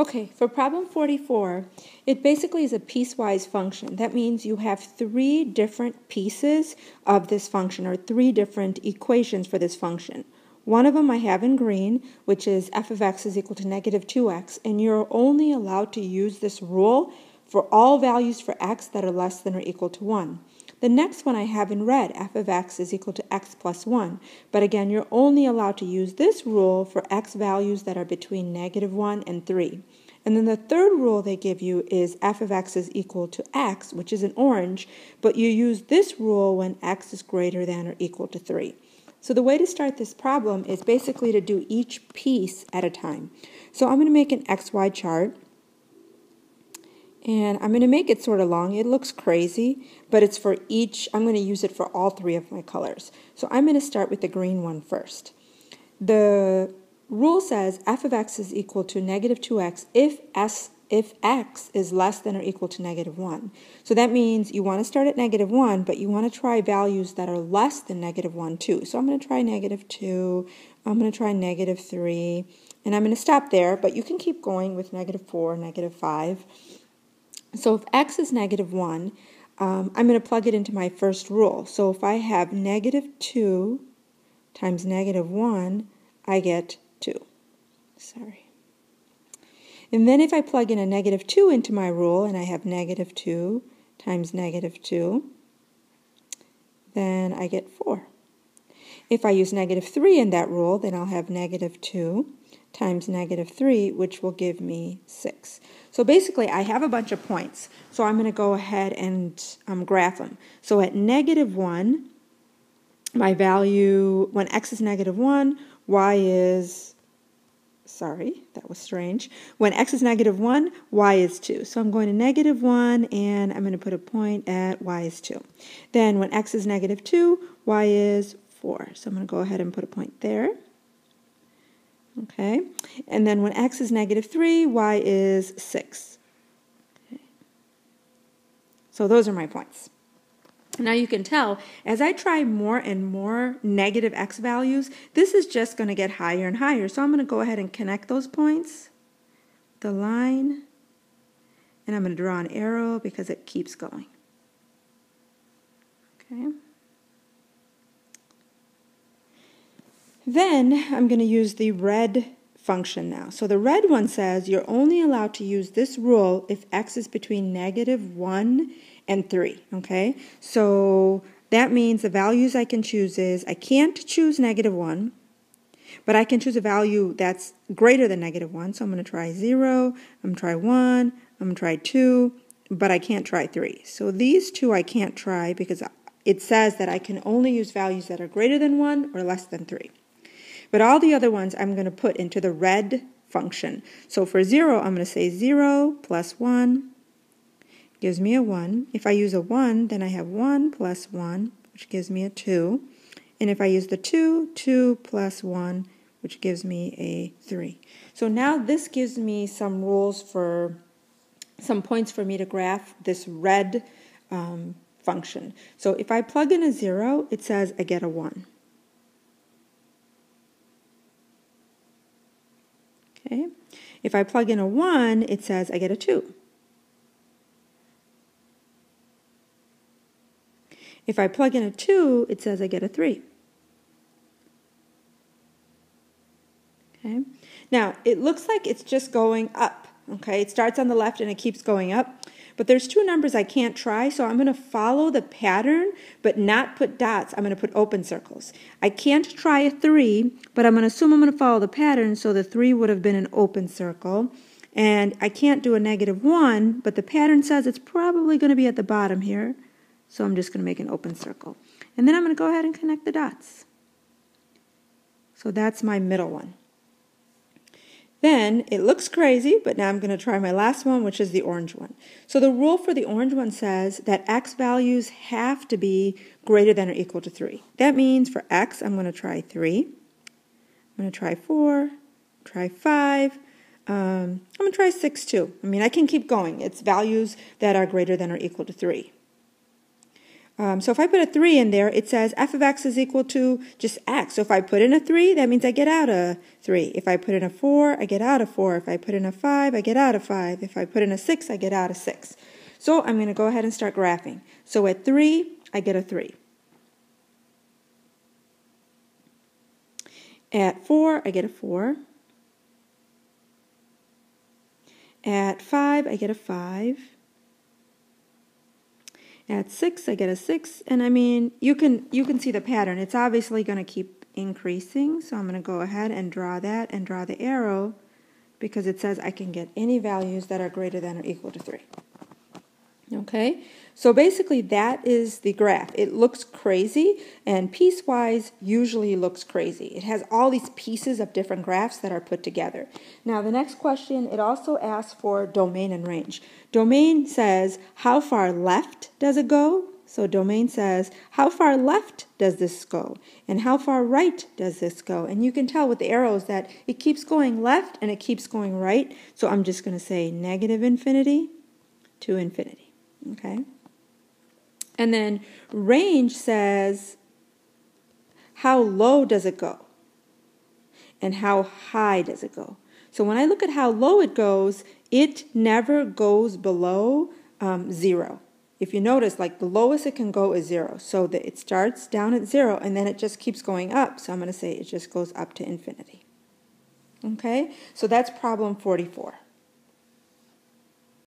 Okay, for problem 44, it basically is a piecewise function. That means you have three different pieces of this function, or three different equations for this function. One of them I have in green, which is f of x is equal to negative 2x, and you're only allowed to use this rule for all values for x that are less than or equal to 1. The next one I have in red, f of x is equal to x plus 1. But again, you're only allowed to use this rule for x values that are between negative 1 and 3. And then the third rule they give you is f of x is equal to x, which is in orange, but you use this rule when x is greater than or equal to 3. So the way to start this problem is basically to do each piece at a time. So I'm going to make an XY chart. And I'm going to make it sort of long. It looks crazy, but it's for each. I'm going to use it for all three of my colors. So I'm going to start with the green one first. The rule says f of x is equal to negative 2x if x is less than or equal to negative 1. So that means you want to start at negative 1, but you want to try values that are less than negative 1 too. So I'm going to try negative 2, I'm going to try negative 3, and I'm going to stop there, but you can keep going with negative 4, negative 5. So if x is negative 1, I'm going to plug it into my first rule. So if I have negative 2 times negative 1, I get 2. Sorry. And then if I plug in a negative 2 into my rule, and I have negative 2 times negative 2, then I get 4. If I use negative 3 in that rule, then I'll have negative 2 times negative 3, which will give me 6. So basically, I have a bunch of points. So I'm going to go ahead and graph them. So at negative 1, my value, when x is negative 1, y is, sorry, that was strange. When x is negative 1, y is 2. So I'm going to negative 1, and I'm going to put a point at y is 2. Then when x is negative 2, y is 4. So I'm going to go ahead and put a point there. Okay, and then when x is negative 3, y is 6. Okay. So those are my points. Now you can tell, as I try more and more negative x values, this is just going to get higher and higher. So I'm going to go ahead and connect those points, the line, and I'm going to draw an arrow because it keeps going. Okay. Then I'm going to use the red function now. So the red one says you're only allowed to use this rule if x is between negative 1 and 3. Okay, so that means the values I can choose is I can't choose negative 1, but I can choose a value that's greater than negative 1. So I'm going to try 0, I'm going to try 1, I'm going to try 2, but I can't try 3. So these two I can't try because it says that I can only use values that are greater than 1 or less than 3. But all the other ones I'm going to put into the red function. So for 0, I'm going to say 0 plus 1 gives me a 1. If I use a 1, then I have 1 plus 1, which gives me a 2. And if I use the 2, 2 plus 1, which gives me a 3. So now this gives me some rules for, some points for me to graph this red function. So if I plug in a 0, it says I get a 1. Okay. If I plug in a 1, it says I get a 2. If I plug in a 2, it says I get a 3. Okay. Now, it looks like it's just going up. Okay. It starts on the left and it keeps going up. But there's two numbers I can't try, so I'm going to follow the pattern, but not put dots. I'm going to put open circles. I can't try a 3, but I'm going to assume I'm going to follow the pattern, so the 3 would have been an open circle. And I can't do a negative 1, but the pattern says it's probably going to be at the bottom here, so I'm just going to make an open circle. And then I'm going to go ahead and connect the dots. So that's my middle one. Then it looks crazy, but now I'm going to try my last one, which is the orange one. So the rule for the orange one says that x values have to be greater than or equal to 3. That means for x, I'm going to try 3. I'm going to try 4, try 5. I'm going to try 6 too. I mean, I can keep going. It's values that are greater than or equal to 3. So if I put a 3 in there, it says f of x is equal to just x. So if I put in a 3, that means I get out a 3. If I put in a 4, I get out a 4. If I put in a 5, I get out a 5. If I put in a 6, I get out a 6. So I'm going to go ahead and start graphing. So at 3, I get a 3. At 4, I get a 4. At 5, I get a 5. At 6, I get a 6, and I mean, you can see the pattern. It's obviously going to keep increasing, so I'm going to go ahead and draw that and draw the arrow because it says I can get any values that are greater than or equal to 3. Okay, so basically that is the graph. It looks crazy, and piecewise usually looks crazy. It has all these pieces of different graphs that are put together. Now the next question, it also asks for domain and range. Domain says, how far left does it go? So domain says, how far left does this go? And how far right does this go? And you can tell with the arrows that it keeps going left and it keeps going right. So I'm just going to say negative infinity to infinity. Okay, and then range says how low does it go and how high does it go. So when I look at how low it goes, it never goes below 0. If you notice, like the lowest it can go is 0. So that it starts down at 0 and then it just keeps going up. So I'm going to say it just goes up to infinity. Okay, so that's problem 44.